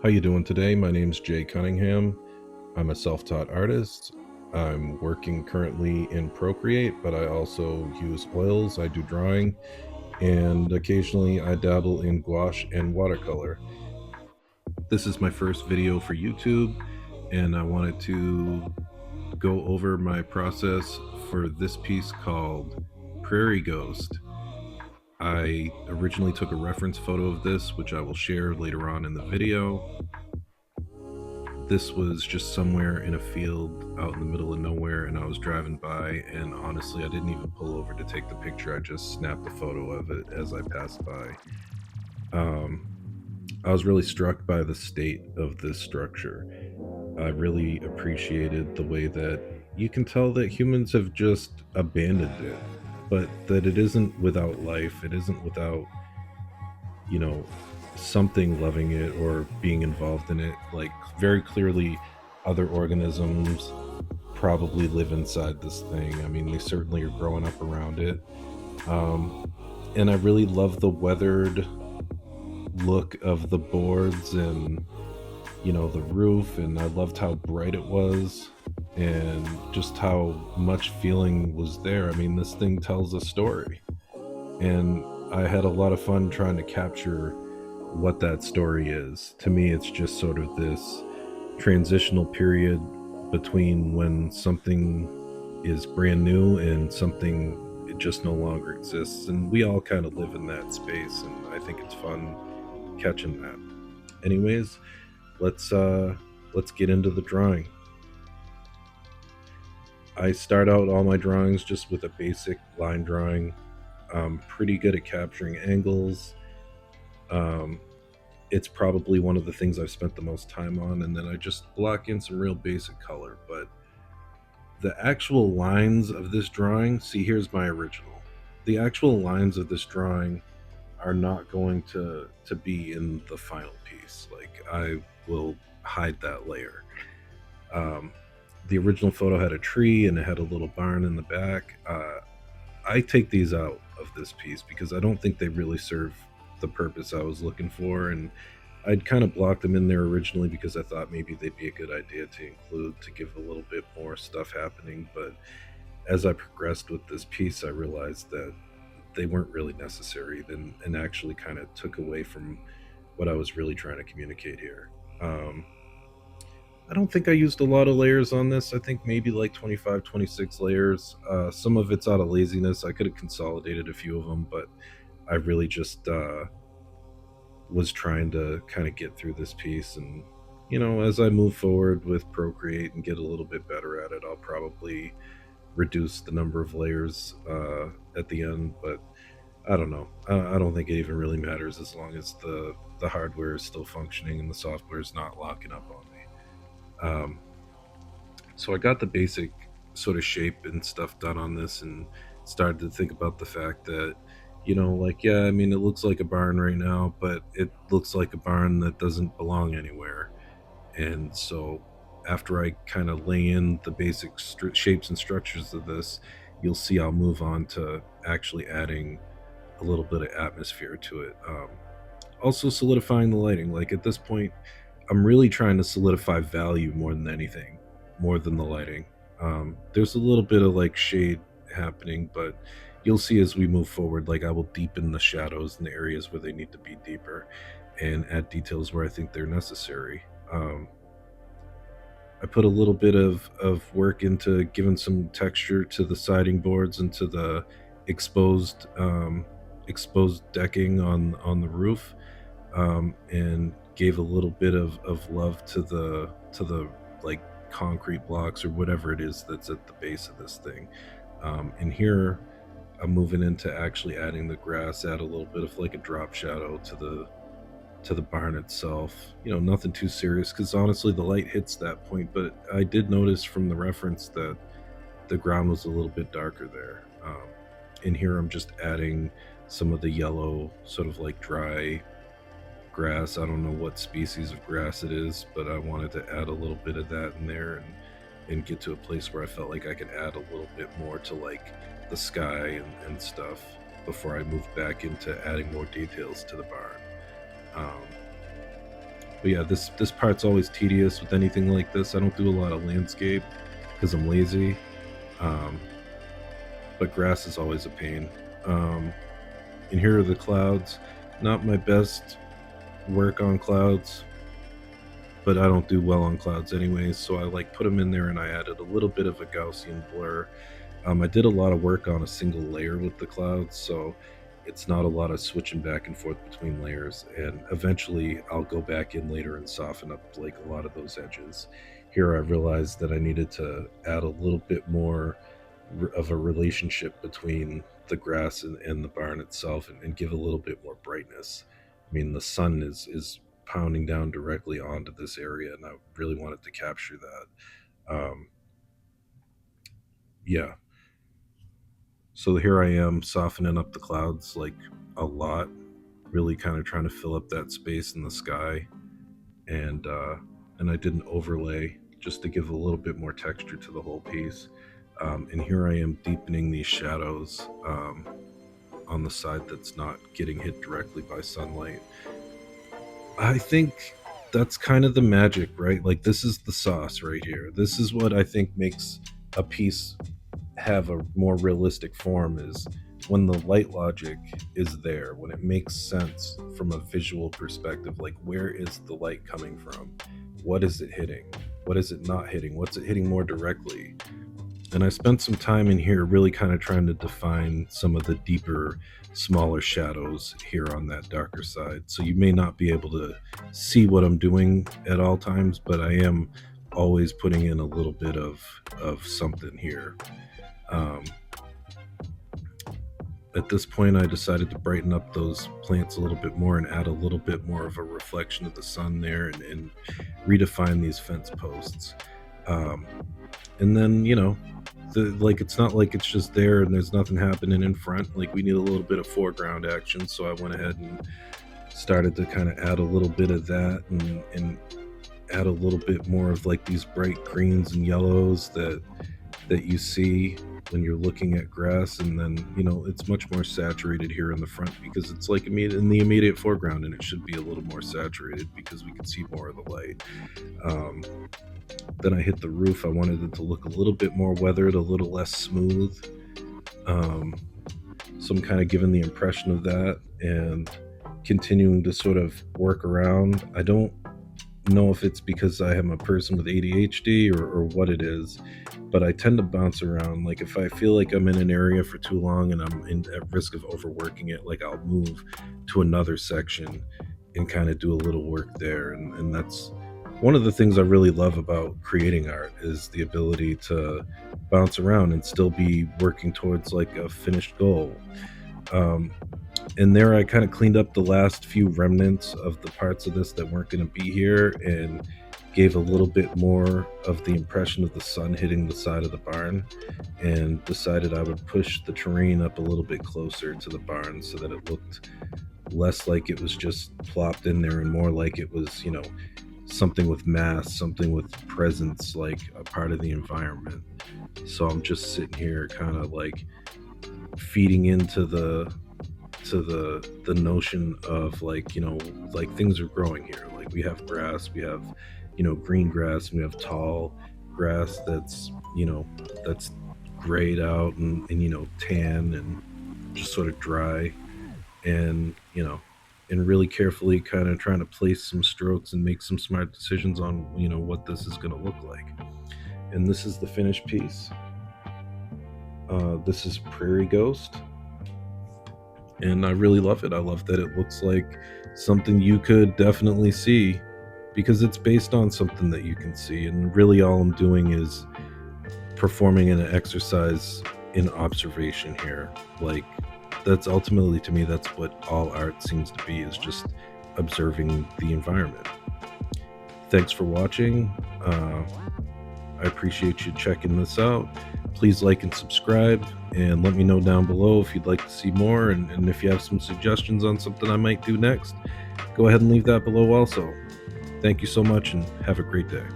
How you doing today? My name's Jay Cunningham. I'm a self-taught artist. I'm working currently in Procreate, but I also use oils. I do drawing, and occasionally I dabble in gouache and watercolor. This is my first video for YouTube, and I wanted to go over my process for this piece called Prairie Ghost. I originally took a reference photo of this, which I will share later on in the video. This was just somewhere in a field out in the middle of nowhere, and I was driving by, and honestly I didn't even pull over to take the picture. I just snapped a photo of it as I passed by. I was really struck by the state of this structure. I really appreciated the way that you can tell that humans have just abandoned it, but that it isn't without life. It isn't without, you know, something loving it or being involved in it. Like, very clearly, other organisms probably live inside this thing. I mean, they certainly are growing up around it. Um, and I really love the weathered look of the boards and, the roof. And I loved how bright it was and just how much feeling was there. I mean, this thing tells a story. And I had a lot of fun trying to capture what that story is. To me, it's just sort of this transitional period between when something is brand new and something it just no longer exists, and we all kind of live in that space, and I think it's fun catching that. Anyways, let's get into the drawing. I start out all my drawings just with a basic line drawing. I'm pretty good at capturing angles. um, it's probably one of the things I've spent the most time on, and then I just block in some real basic color. But the actual lines of this drawing, see, here's my original. The actual lines of this drawing are not going to be in the final piece. Like, I will hide that layer. Um, the original photo had a tree and it had a little barn in the back. I take these out of this piece because I don't think they really serve the purpose I was looking for, and I'd kind of blocked them in there originally because I thought maybe they'd be a good idea to include to give a little bit more stuff happening. But as I progressed with this piece, I realized that they weren't really necessary, then, and actually kind of took away from what I was really trying to communicate here. Um, I don't think I used a lot of layers on this. I think maybe like 25, 26 layers. Some of it's out of laziness. I could have consolidated a few of them, but I really just was trying to kind of get through this piece. And, as I move forward with Procreate and get a little bit better at it, I'll probably reduce the number of layers at the end. But I don't know. I don't think it even really matters as long as the hardware is still functioning and the software is not locking up on me. Um, so I got the basic sort of shape and stuff done on this, and started to think about the fact that, like, yeah, I mean, it looks like a barn right now, but it looks like a barn that doesn't belong anywhere. And so after I kind of lay in the basic shapes and structures of this, you'll see I'll move on to actually adding a little bit of atmosphere to it. Also solidifying the lighting. Like, at this point, I'm really trying to solidify value more than anything, more than the lighting. There's a little bit of like shade happening, but you'll see as we move forward, like, I will deepen the shadows in the areas where they need to be deeper and add details where I think they're necessary. I put a little bit of work into giving some texture to the siding boards and to the exposed exposed decking on the roof, and gave a little bit of love to the like concrete blocks or whatever it is that's at the base of this thing. And here I'm moving into actually adding the grass, add a little bit of like a drop shadow to the barn itself. Nothing too serious because honestly the light hits that point, but I did notice from the reference that the ground was a little bit darker there. In here I'm just adding some of the yellow, sort of like dry grass. I don't know what species of grass it is, but I wanted to add a little bit of that in there, and get to a place where I felt like I could add a little bit more to like the sky and stuff before I moved back into adding more details to the barn. Um, But yeah, this part's always tedious with anything like this. I don't do a lot of landscape because I'm lazy. Um, but grass is always a pain. Um, and here are the clouds. Not my best work on clouds, but I don't do well on clouds anyways. So I like put them in there, and I added a little bit of a Gaussian blur. I did a lot of work on a single layer with the clouds, so it's not a lot of switching back and forth between layers. And eventually, I'll go back in later and soften up like a lot of those edges. Here, I realized that I needed to add a little bit more of a relationship between the grass and the barn itself, and give a little bit more brightness. I mean, the sun is pounding down directly onto this area, and I really wanted to capture that. Yeah, so here I am softening up the clouds like a lot, really kind of trying to fill up that space in the sky, and I did an overlay just to give a little bit more texture to the whole piece. And here I am deepening these shadows on the side that's not getting hit directly by sunlight. I think that's kind of the magic, right? Like, this is the sauce right here. This is what I think makes a piece have a more realistic form, is when the light logic is there, when it makes sense from a visual perspective. Like, where is the light coming from? What is it hitting? What is it not hitting? What's it hitting more directly? And I spent some time in here really kind of trying to define some of the deeper, smaller shadows here on that darker side. So you may not be able to see what I'm doing at all times, but I am always putting in a little bit of something here. Um, at this point, I decided to brighten up those plants a little bit more and add a little bit more of a reflection of the sun there, and redefine these fence posts. Um, and then, like, it's not like it's just there and there's nothing happening in front. Like, we need a little bit of foreground action, so I went ahead and started to kind of add a little bit of that, and add a little bit more of like these bright greens and yellows that you see when you're looking at grass. And then, it's much more saturated here in the front because it's like in the immediate foreground, and it should be a little more saturated because we can see more of the light. um, then I hit the roof. I wanted it to look a little bit more weathered, a little less smooth. um, so I'm kind of giving the impression of that, and continuing to sort of work around. I don't know if it's because I am a person with ADHD, or what it is, but I tend to bounce around. Like, if I feel like I'm in an area for too long and I'm at risk of overworking it, like, I'll move to another section and kind of do a little work there. And that's one of the things I really love about creating art, is the ability to bounce around and still be working towards like a finished goal. Um, and there I kind of cleaned up the last few remnants of the parts of this that weren't going to be here, and gave a little bit more of the impression of the sun hitting the side of the barn, and decided I would push the terrain up a little bit closer to the barn so that it looked less like it was just plopped in there, and more like it was, something with mass, something with presence, like a part of the environment. So I'm just sitting here kind of like feeding into the notion of, like, like, things are growing here. Like, we have grass, we have, green grass, and we have tall grass that's grayed out, and tan, and just sort of dry. And and really carefully kind of trying to place some strokes and make some smart decisions on what this is going to look like. And this is the finished piece. This is Prairie Ghost, and I really love it. I love that it looks like something you could definitely see, because it's based on something that you can see. And really, all I'm doing is performing an exercise in observation here. Like, that's ultimately, to me, that's what all art seems to be, is just observing the environment. Thanks for watching. I appreciate you checking this out. Please like and subscribe, and let me know down below if you'd like to see more, and if you have some suggestions on something I might do next, go ahead and leave that below also. Thank you so much, and have a great day.